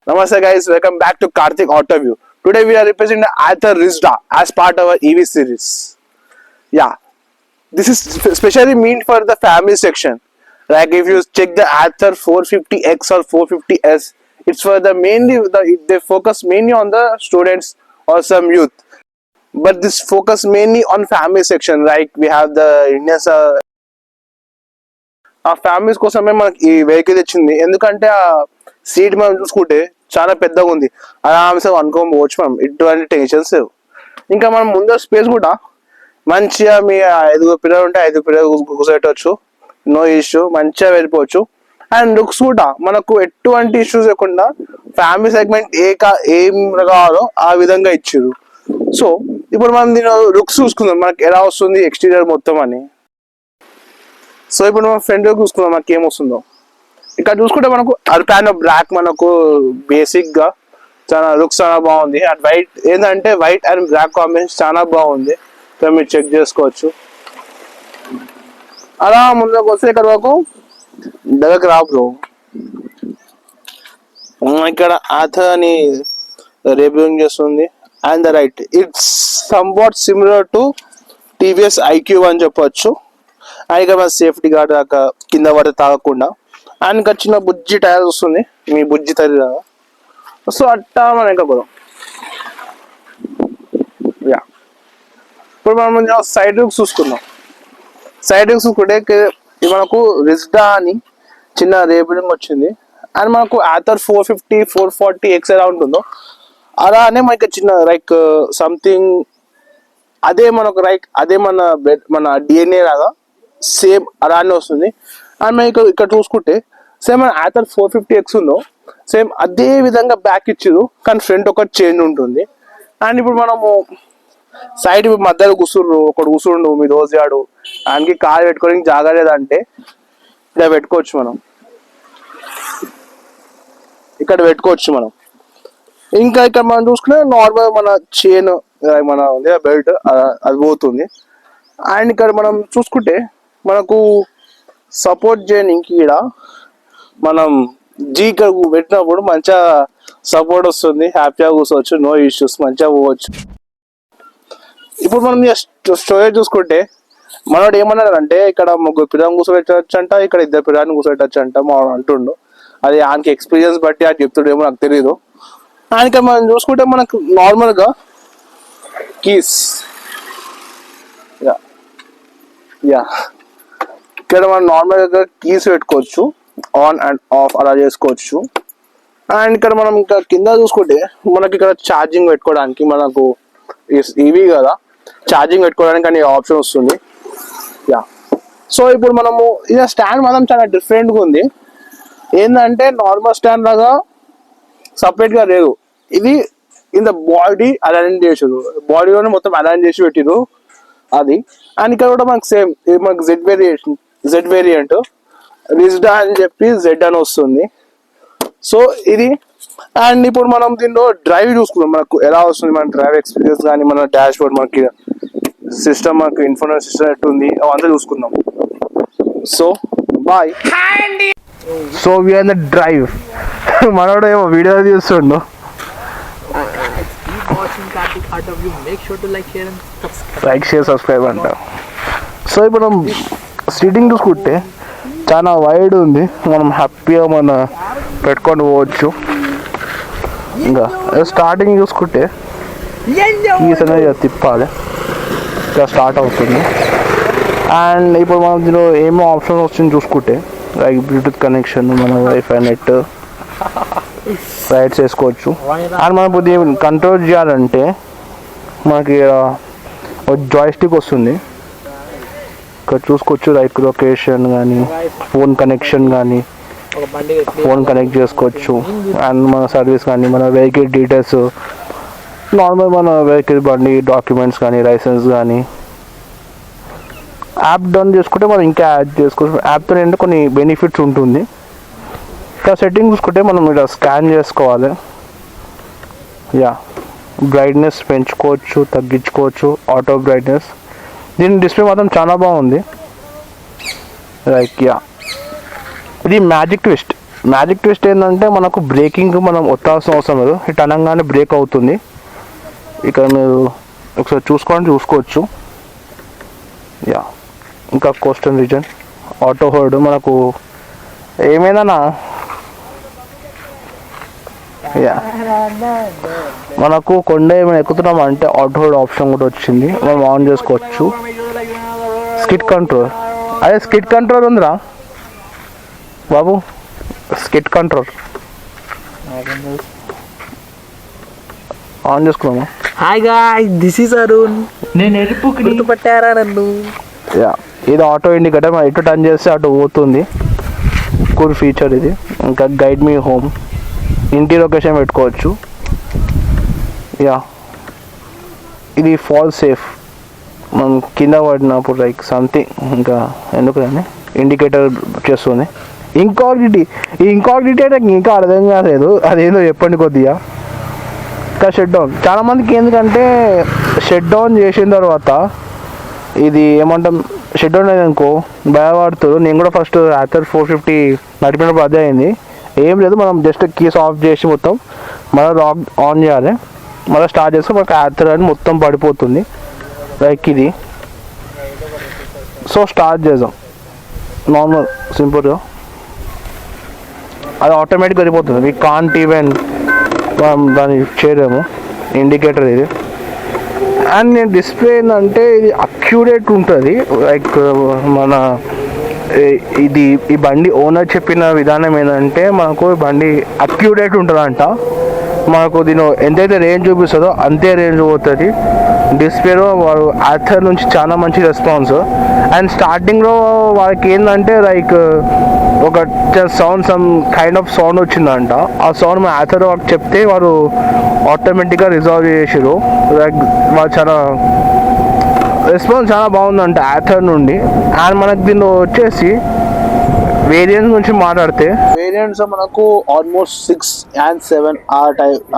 Namaste guys, welcome back to Karthik Autoview. Today we are representing the Ather Rizda as part of our EV series. Yeah, this is specially meant for the family section. Like if you check the Ather 450X or 450S, it's for they focus mainly on the students or some youth. But this focus mainly on family section. Like we have the Indians. ఆ families కోసమే మనకి ఈ vehicle తెచ్చింది. ఎందుకంటే ఆ seat మనం చూసుకుంటే చాలా పెద్దగా ఉంది. ఆరామ్సే అనుకోని పోవచ్చు మనం, ఎటువంటి టెన్షన్స్ లేవు. ఇంకా మనం ముందర స్పేస్ కూడా మంచిగా మీ 5 పిల్లలు ఉంటే 5 పిల్లలు కూర్చోబెట్టవచ్చు, నో ఇష్యూ, మంచిగా వెళ్ళిపోవచ్చు. అండ్ లుక్స్ కూడా మనకు ఎటువంటి ఇష్యూస్ లేకుండా ఫ్యామిలీ సెగ్మెంట్ ఏం కావాలో ఆ విధంగా ఇచ్చారు. సో ఇప్పుడు మనం దీని లుక్స్ చూసుకుందాం, మనకి ఎలా వస్తుంది ఎక్స్టీరియర్ మొత్తం అని. సో ఇప్పుడు మనం ఫ్రంట్ చూసుకుందాం మనకి ఏమొస్తుందో. ఇక్కడ చూసుకుంటే మనకు అల్పానో బ్లాక్ మనకు బేసిక్ గా చాలా లుక్స్ చాలా బాగుంది. అండ్ వైట్ ఏంటంటే వైట్ అండ్ బ్లాక్ కాంబినేషన్ చాలా బాగుంది. సో మీరు చెక్ చేసుకోవచ్చు. అలా ముందుకు వస్తే ఇక్కడ వరకు దగ్గరకు రా బ్రో. ఇక్కడ ఆథర్ అని రివ్యూయింగ్ చేస్తుంది. And the ride it's somewhat similar to TVS iQube అని చెప్పొచ్చు. అండ్ ఇక్కడ మన సేఫ్టీ గార్డ్ దాకా కింద పడితే తాగకుండా. అండ్ ఇక్కడ చిన్న బుజ్జి టైర్ వస్తుంది, మీ బుజ్జి తల్లి దాకా. సో అట్టా మనం ఇంకా పోదాం. యా, ఇప్పుడు మనం సైడ్ లుక్స్ చూసుకుందాం. సైడ్ లుక్స్ చూసుకుంటే మనకు రిజ్డా అని చిన్న రేబిలింగ్ వచ్చింది. అండ్ మనకు ఆథర్ 450 440X ఎలా ఉంటుందో అలానే మనకి చిన్న లైక్ సంథింగ్ అదే మనకు లైక్ అదే మన డిఎన్ఏ లాగా సేమ్ అలానే వస్తుంది. అండ్ మనకి ఇక్కడ చూసుకుంటే సేమ్ మన ఆథర్ 450X ఉందో సేమ్ అదే విధంగా బ్యాక్ ఇచ్చారు, కానీ ఫ్రంట్ ఒకటి చేంజ్ ఉంటుంది. అండ్ ఇప్పుడు మనము సైడ్ మధ్యలో ఒకడు కూర్చుండు మీ రోజాడు, ఆయనకి కాలు పెట్టుకోవడానికి జాగా లేదంటే ఇలా పెట్టుకోవచ్చు, మనం ఇక్కడ పెట్టుకోవచ్చు మనం. ఇంకా ఇక్కడ మనం చూసుకుంటే నార్మల్ మన చైన్ మన బెల్ట్ అది పోతుంది. అండ్ ఇక్కడ మనం చూసుకుంటే మనకు సపోర్ట్ చేయడానికి ఇక్కడ మనం ఇక్కడ పెట్టినప్పుడు మంచిగా సపోర్ట్ వస్తుంది, హ్యాపీగా కూర్చోవచ్చు, నో ఇష్యూస్, మంచిగా పోవచ్చు. ఇప్పుడు మనం స్టోరేజ్ చూసుకుంటే మనోడు ఏమన్నాడంటే ఇక్కడ 3 పిల్లలు కూర్చోబెట్టచ్చు అంట, ఇక్కడ 2 పిల్లల్ని కూర్చోబెట్టచ్చు అంట మా అంటుండు. అది ఆయనకి ఎక్స్పీరియన్స్ బట్టి అది చెప్తాడేమో నాకు తెలియదు. అండ్ ఇక్కడ మనం చూసుకుంటే మనకు నార్మల్గా కీస్ యా ఇక్కడ మనం నార్మల్గా కీస్ పెట్టుకోవచ్చు, ఆన్ అండ్ ఆఫ్ అలా చేసుకోవచ్చు. అండ్ ఇక్కడ మనం ఇంకా కింద చూసుకుంటే మనకి ఇక్కడ ఛార్జింగ్ పెట్టుకోవడానికి మనకు ఇవి కదా ఛార్జింగ్ పెట్టుకోవడానికి అనే ఆప్షన్ వస్తుంది. యా, సో ఇప్పుడు మనము ఇది స్టాండ్ మాత్రం చాలా డిఫరెంట్గా ఉంది. ఏంటంటే నార్మల్ స్టాండ్ లాగా సపరేట్గా లేదు, ఇది ఇన్ ద బాడీ అలైన్ చేసారు, బాడీలోనే మొత్తం అలైన్ చేసి పెట్టిరు అది. అండ్ ఇక్కడ కూడా మనకు సేమ్ ఇది మనకు జెడ్ వేరియంట్ రిజ్డా అని చెప్పి జెడ్ అని వస్తుంది. సో ఇది. అండ్ ఇప్పుడు మనం దీనిలో డ్రైవ్ చూసుకున్నాం, మనకు ఎలా వస్తుంది మన డ్రైవ్ ఎక్స్పీరియన్స్ కానీ మన డాష్ బోర్డ్ మనకి సిస్టమ్ మనకు ఇన్ఫర్మేషన్ సిస్టమ్ ఎట్టుంది అవంతా చూసుకుందాం. So bye. So we're the drive. మనోడు ఏమో వీడియో తీస్తుండు. లైక్ షేర్ సబ్స్క్రైబ్ అంట. సో ఇప్పుడు మనం సీటింగ్ చూసుకుంటే చాలా వైడ్ ఉంది, మనం హ్యాపీగా పెట్టుకొని పోవచ్చు. ఇంకా స్టార్టింగ్ చూసుకుంటే కీస్ అనేది తిప్పాలి, ఇంకా స్టార్ట్ అవుతుంది. అండ్ ఇప్పుడు మనం దీనిలో ఏమో ఆప్షన్ వస్తుంది చూసుకుంటే లైక్ బ్లూటూత్ కనెక్షన్, మన వైఫై నెట్ రైడ్స్ చేసుకోవచ్చు. అండ్ మనం ఇప్పుడు కంట్రోల్ చేయాలంటే మనకి జాయిస్టిక్ వస్తుంది, ఇక్కడ చూసుకోవచ్చు. లైక్ లొకేషన్ కానీ ఫోన్ కనెక్షన్ కానీ ఫోన్ కనెక్ట్ చేసుకోవచ్చు. అండ్ మన సర్వీస్ కానీ మన వెహికల్ డీటెయిల్స్, నార్మల్ మన వెహికల్ బండి డాక్యుమెంట్స్ కానీ లైసెన్స్ కానీ. యాప్ డౌన్ చేసుకుంటే మనం ఇంకా యాడ్ చేసుకోవచ్చు. యాప్తో ఏంటంటే కొన్ని బెనిఫిట్స్ ఉంటుంది. ఇంకా సెట్టింగ్ చూసుకుంటే మనం ఇలా స్కాన్ చేసుకోవాలి. యా, బ్రైట్నెస్ పెంచుకోవచ్చు, తగ్గించుకోవచ్చు, ఆటో బ్రైట్నెస్. దీని డిస్ప్లే మాత్రం చాలా బాగుంది. లైక్ యా, ఇది మ్యాజిక్ ట్విస్ట్. మ్యాజిక్ ట్విస్ట్ ఏంటంటే మనకు బ్రేకింగ్ మనం ఒత్తాల్సిన అవసరం లేదు, హిట్ అనగానే బ్రేక్ అవుతుంది. ఇక్కడ మీరు ఒకసారి చూసుకోవచ్చు. యా, ఇంకా కోస్టల్ రీజన్ ఆటో హోల్డ్ మనకు ఏమైందన్నా. యా, మనకు కొండ ఏమైనా ఎక్కుతున్నాం అంటే ఆటో హోల్డ్ ఆప్షన్ కూడా వచ్చింది, మనం ఆన్ చేసుకోవచ్చు. స్కిడ్ కంట్రోల్, అదే స్కిడ్ కంట్రోల్ ఉందిరా బాబు, స్కిడ్ కంట్రోల్ ఆన్ చేసుకున్నాము. Hi guys, this is Arun. నేను ఎరుపు గుర్తుపట్టారా నన్ను? యా, ఇది ఆటో ఇండికేటర్, మనం ఇటు టర్న్ చేస్తే అటు పోతుంది. కూల్ ఫీచర్ ఇది. ఇంకా గైడ్ మీ హోమ్, ఇంటి లొకేషన్ పెట్టుకోవచ్చు. యా, ఇది ఫాల్ సేఫ్, మనం కింద పడినప్పుడు లైక్ సంథింగ్ ఇంకా ఎందుకు అని ఇండికేటర్ చేస్తుంది. ఇంకాగ్నిటీ, ఈ ఇంకాగ్నిటీ అంటే ఇంకా అర్థం కాలేదు, అదేందో చెప్పండి కొద్దిగా. ఇంకా షట్ డౌన్, చాలామందికి ఎందుకంటే షట్ డౌన్ చేసిన తర్వాత ఇది ఏమంటాం, షట్ డౌన్ అయిందనుకో భయపడుతుంది. నేను కూడా ఫస్ట్ యాథర్ 450 నడిపినప్పుడు అదే అయింది. ఏం లేదు, మనం జస్ట్ కీస్ ఆఫ్ చేసి మొత్తం మళ్ళీ లాక్ ఆన్ చేయాలి, మళ్ళీ స్టార్ట్ చేస్తే మనకు యాథర్ అని మొత్తం పడిపోతుంది లైక్ ఇది. సో స్టార్ట్ చేద్దాం నార్మల్ సింపుల్గా, అది ఆటోమేటిక్గా వెళ్ళిపోతుంది. వీ కాంట్ ఈవెన్ మనం దాన్ని చేయలేము. ఇండికేటర్ ఇది. అండ్ నేను డిస్ప్లే ఏంటంటే ఇది అక్యురేట్ ఉంటుంది, లైక్ మన ఇది ఈ బండి ఓనర్ చెప్పిన విధానం ఏంటంటే మనకు బండి అక్యురేట్ ఉంటుందంట. మనకు దీని ఎంతైతే రేంజ్ చూపిస్తుందో అంతే రేంజ్ పోతుంది. డిస్ప్లేలో వాడు యాథర్ నుంచి చాలా మంచి రెస్పాన్స్. అండ్ స్టార్టింగ్లో వాళ్ళకి ఏంటంటే లైక్ ఒక సమ్ కైండ్ ఆఫ్ సౌండ్ వచ్చిందంట. ఆ సౌండ్ మా యాథర్ వాళ్ళకి చెప్తే వారు ఆటోమేటిక్గా రిజాల్వ్ చేసారు. లైక్ వాళ్ళు చాలా రెస్పాన్స్ చాలా బాగుందంట యాథర్ నుండి. అండ్ మనకు దీనిలో వచ్చేసి వేరియంట్స్ గురించి మాట్లాడితే, వేరియంట్స్ మనకు ఆల్మోస్ట్ 6 and 7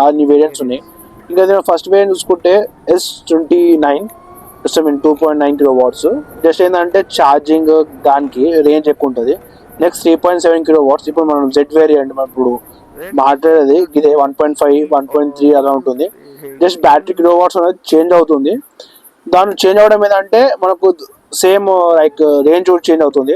అన్ని వేరియంట్స్ ఉన్నాయి. ఇంకా దీని ఫస్ట్ వేరియంట్ చూసుకుంటే S29, 2.9 kW. జస్ట్ ఏంటంటే ఛార్జింగ్ దానికి రేంజ్ ఎక్కువ ఉంటుంది. Next 3.7 kW. ఇప్పుడు మనం జెడ్ వేరియంట్ మనం ఇప్పుడు మాట్లాడేది ఇదే 1.5, 1.3 అలా ఉంటుంది. జస్ట్ బ్యాటరీ కిలోవాట్స్ అనేది చేంజ్ అవుతుంది. దాని చేంజ్ అవ్వడం ఏంటంటే మనకు సేమ్ లైక్ రేంజ్ కూడా చేంజ్ అవుతుంది.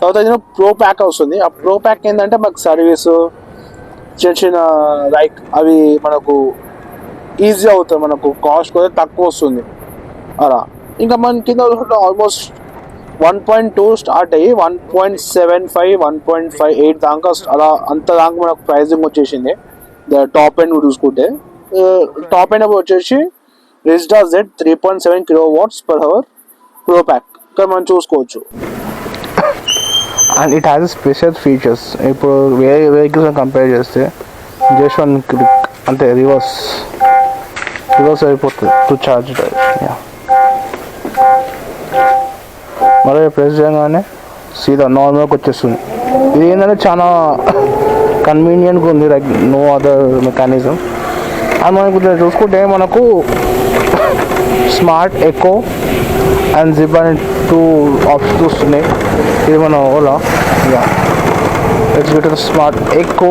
తర్వాత ఇది ప్రో ప్యాక్ వస్తుంది. ఆ ప్రో ప్యాక్ ఏంటంటే మనకు సర్వీస్ చిన్న చిన్న లైక్ అవి మనకు ఈజీ అవుతుంది, మనకు కాస్ట్ కూడా తక్కువ వస్తుంది అలా. ఇంకా మన కింద ఆల్మోస్ట్ 1.2 స్టార్ట్ అయ్యి 1.75, 1.58 దాకా అలా అంత దాకా మనకు ప్రైజింగ్ వచ్చేసింది. టాప్ ఎండ్ చూసుకుంటే టాప్ ఎండ్ వచ్చేసి రిజ్డా Z 3.7 kW/h ప్రో ప్యాక్ ఇక్కడ మనం చూసుకోవచ్చు. And it has special features. ఇప్పుడు వేరే వెహికల్స్ కంపేర్ చేస్తే జస్ట్ 1 క్లిక్ అంటే రివర్స్ అయిపోతుంది టు ఛార్జ్. మళ్ళీ ప్రెస్ చేయగానే సీదా నార్మల్గా వచ్చేస్తుంది. ఇది ఏంటంటే చాలా కన్వీనియంట్గా ఉంది, like no other mechanism. And మనకు చూసుకుంటే మనకు స్మార్ట్ ఎకో అండ్ జిప్ అని 2 ఆప్షన్స్ వస్తున్నాయి. ఇది మన Ola. Let's smart eco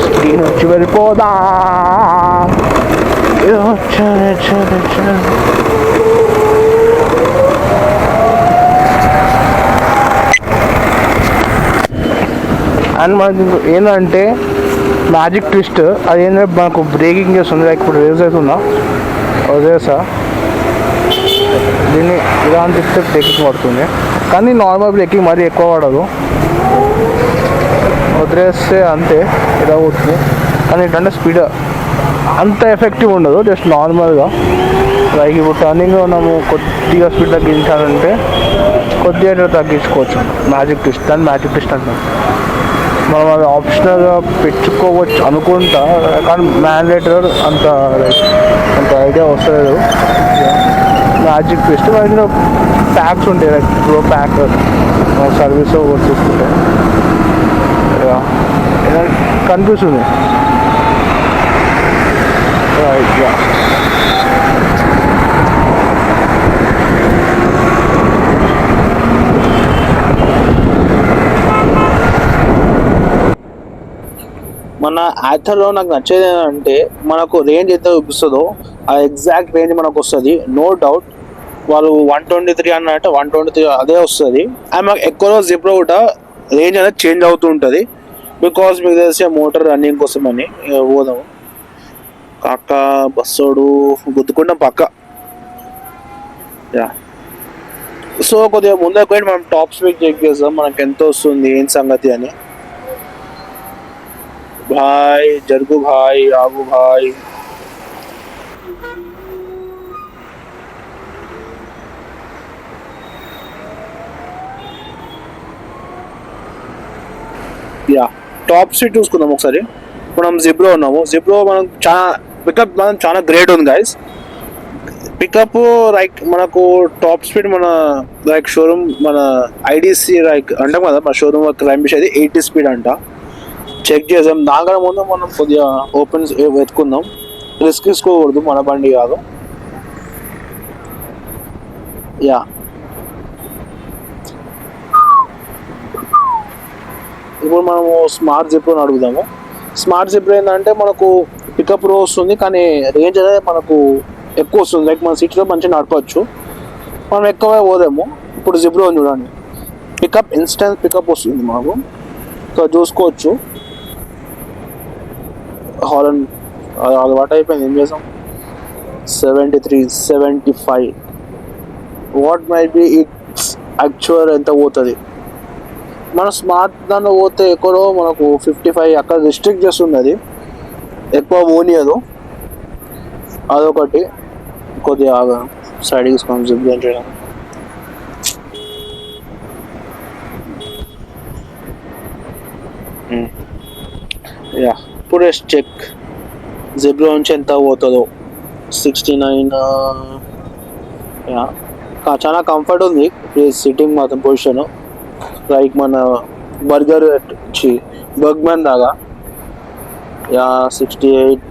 screen వచ్చి వెళ్ళిపోదా. అండ్ మనకి ఏంటంటే మ్యాజిక్ ట్విస్ట్, అది ఏంటంటే మనకు బ్రేకింగ్ చేస్తుంది. లైక్ ఇప్పుడు రేస్ అవుతుందా వదిలేసా, దీన్ని ఇలా అని చెప్తే బ్రేకింగ్ పడుతుంది, కానీ నార్మల్ బ్రేకింగ్ మరీ ఎక్కువ పడదు. వదిలేస్తే అంతే ఇలా అవుతుంది, కానీ ఏంటంటే స్పీడ్ అంత ఎఫెక్టివ్ ఉండదు, జస్ట్ నార్మల్గా. లైక్ ఇప్పుడు టర్నింగ్లో మనము కొద్దిగా స్పీడ్ తగ్గించాలంటే కొద్దిగా తగ్గించుకోవచ్చు. మ్యాజిక్ ట్విస్ట్, దాన్ని మ్యాజిక్ ట్విస్ట్ అంటాం. మనం అది ఆప్షనల్గా పెట్టుకోవచ్చు అనుకుంటా, కానీ మ్యాండేటరీ అంత ఐడియా వస్తలేదు. మ్యాజిక్ ట్విస్ట్ ఇందులో ప్యాక్స్ ఉంటాయి, లైక్ ప్రో ప్యాక్ సర్వీస్ చూసుకుంటే కనిపిస్తుంది. మన యాథర్లో నాకు నచ్చేది ఏంటంటే మనకు రేంజ్ ఎంత చూపిస్తుందో ఆ ఎగ్జాక్ట్ రేంజ్ మనకు వస్తుంది, నో డౌట్. వాళ్ళు 123 అన్నట్టు 123 అదే వస్తుంది. అండ్ మాకు ఎక్కువ జిప్లో కూడా రేంజ్ అనేది చేంజ్ అవుతూ ఉంటుంది, బికాస్ మీకు తెలిసే మోటార్ రన్నింగ్ కోసం అని. పోదాము కాక బస్సోడు గుద్దుకుంటాం పక్క. యా, సో కొద్దిగా ముందుకు పోయి మనం టాప్ స్పీడ్ చెక్ చేద్దాం మనకు ఎంత వస్తుంది ఏం సంగతి అని. భాయ్ జరుగు భాయ్, ఆగు భాయ్. యా, టాప్ స్పీడ్ చూసుకుందాం ఒకసారి. మనం జిబ్రో ఉన్నాము. జిబ్రో మనం చాలా గ్రేట్ ఉంది గైస్. పికప్ లైక్ మనకు టాప్ స్పీడ్ మన లైక్ షోరూమ్ మన ఐడిసి లైక్ అంటాం కదా, మన షోరూమ్ క్లైమ్ చేసేది 80 స్పీడ్ అంట. చెక్ చేసాం. దానికన్నా ముందు మనం కొద్దిగా ఓపెన్ వెతుకుందాం, రిస్క్ తీసుకోకూడదు, మన బండి కాదు. యా, ఇప్పుడు మనము స్మార్ట్ జిప్లో అడుగుదాము. స్మార్ట్ జిప్లో ఏంటంటే మనకు పికప్ రో వస్తుంది, కానీ రేంజ్ అనేది మనకు ఎక్కువ వస్తుంది. లైక్ మన సిటీలో మంచిగా నడపచ్చు, మనం ఎక్కువ పోదేమో. ఇప్పుడు జిప్లో చూడండి, పికప్ ఇన్స్టెంట్ పికప్ వస్తుంది మాకు. సో చూసుకోవచ్చు. హార్న్ అలవాటు అయిపోయింది, ఏం చేసాం. 73, 75 what might be it's actual ఎంత పోతుంది. మన స్మార్ట్ దాంట్లో పోతే ఎక్కువ మనకు 55 అక్కడ రిస్ట్రిక్ట్ చేస్తుంది, అది ఎక్కువ పోనీయదు. అదొకటి. కొద్దిగా సైడ్ తీసుకొని జిప్ చేయడం. యా, ఇప్పుడు చెక్ జిబ్లో నుంచి ఎంత పోతుందో. 69. యా, చాలా కంఫర్ట్ ఉంది సిట్టింగ్ మాత్రం పొజిషన్. లైక్ మన బర్గ్మ్యాన్ దాకా. యా, 68.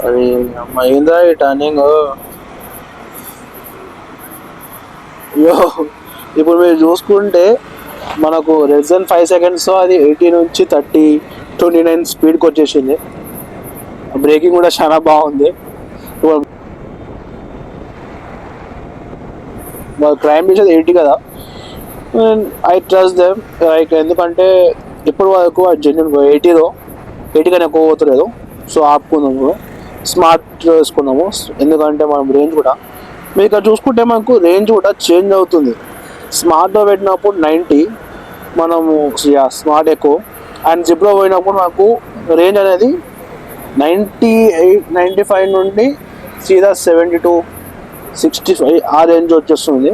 అది అమ్మ ఏందా ఈ టర్నింగ్. యో, ఇప్పుడు మీరు చూసుకుంటే మనకు లెస్ దెన్ 5 seconds అది 80 నుంచి 30, 29 స్పీడ్కి వచ్చేసింది. బ్రేకింగ్ కూడా చాలా బాగుంది. క్లైమ్ చేసేది 80 కదా. ఐ ట్రస్ట్ దెమ్ లైక్, ఎందుకంటే ఇప్పుడు వరకు జెన్యున్ 80 కానీ ఎక్కువ పోతలేదు. సో ఆపుకుందాము, స్మార్ట్ వేసుకున్నాము. ఎందుకంటే మనం రేంజ్ కూడా మీరు ఇక్కడ చూసుకుంటే మనకు రేంజ్ కూడా చేంజ్ అవుతుంది. స్మార్ట్లో పెట్టినప్పుడు 90 మనము స్మార్ట్ ఎక్కువ, అండ్ జిప్లో పోయినప్పుడు మనకు రేంజ్ అనేది 98, 95 నుండి సీదా 72, 65 ఆ రేంజ్ వచ్చేస్తుంది.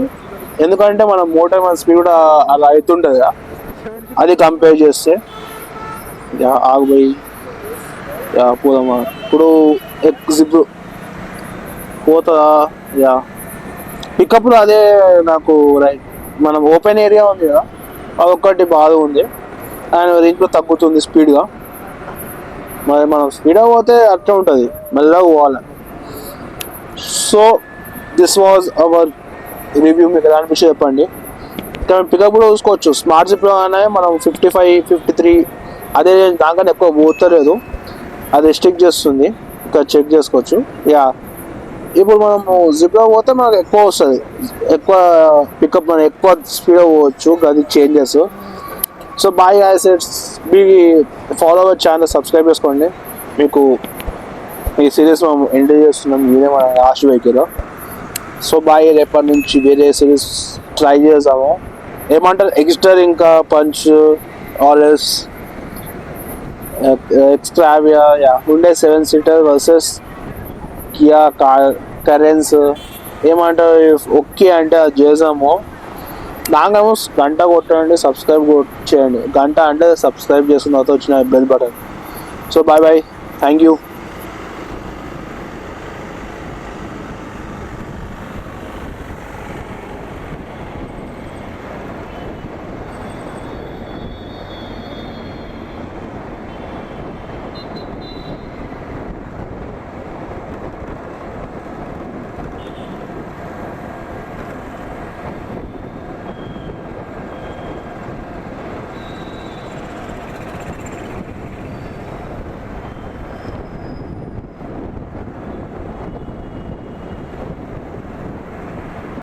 ఎందుకంటే మన మోటార్ మన స్పీడ్ కూడా అలా అవుతుంటుంది కదా, అది కంపేర్ చేస్తే. ఆగిపోయి పోదామా ఇప్పుడు. జిప్ పోతుందా? యా, పికప్లో అదే నాకు లైక్ మనం ఓపెన్ ఏరియా ఉంది కదా, అదొక్కటి బాగా ఉంది. అండ్ దీంట్లో తగ్గుతుంది స్పీడ్గా. మరి మనం స్పీడ్గా పోతే అట్లా ఉంటుంది, మెల్లగా పోవాలి. So this was our review. మీకు దాని విషయం చెప్పండి. ఇక్కడ పికప్ కూడా చూసుకోవచ్చు. స్మార్ట్ జిప్లో అనే మనం 55, 53 అదే దానికన్నా ఎక్కువ పోతలేదు, అది రిస్ట్రిక్ట్ చేస్తుంది. ఇక్కడ చెక్ చేసుకోవచ్చు. యా, ఇప్పుడు మనము జిప్లో పోతే మనకు ఎక్కువ వస్తుంది, ఎక్కువ పికప్, మనం ఎక్కువ స్పీడ్గా పోవచ్చు. అది చేంజెస్. సో బాయ్ గైస్, మీ ఫాలో అవర్ ఛానల్, సబ్స్క్రైబ్ చేసుకోండి. మీకు ఈ సిరీస్ మనం ఎంజాయ్ చేస్తున్నాం, ఇదే మన లాస్ట్ వెహికల్. సో బాయ్, రేపటి నుంచి వేరే సిరీస్ ట్రై చేద్దాము. ఏమంటారు, ఎక్స్టర్ ఇంకా పంచ్ ఆర్ఎస్ ఎక్స్ట్రావియా, Hyundai 7-seater versus Kia Carens ఏమంటారు. ఓకే అంటే అది చేసాము. దానికేమో గంట కొట్టండి, సబ్స్క్రైబ్ చేయండి. గంట అంటే సబ్స్క్రైబ్ చేసుకున్న తర్వాత వచ్చిన bell button. So bye bye, thank you.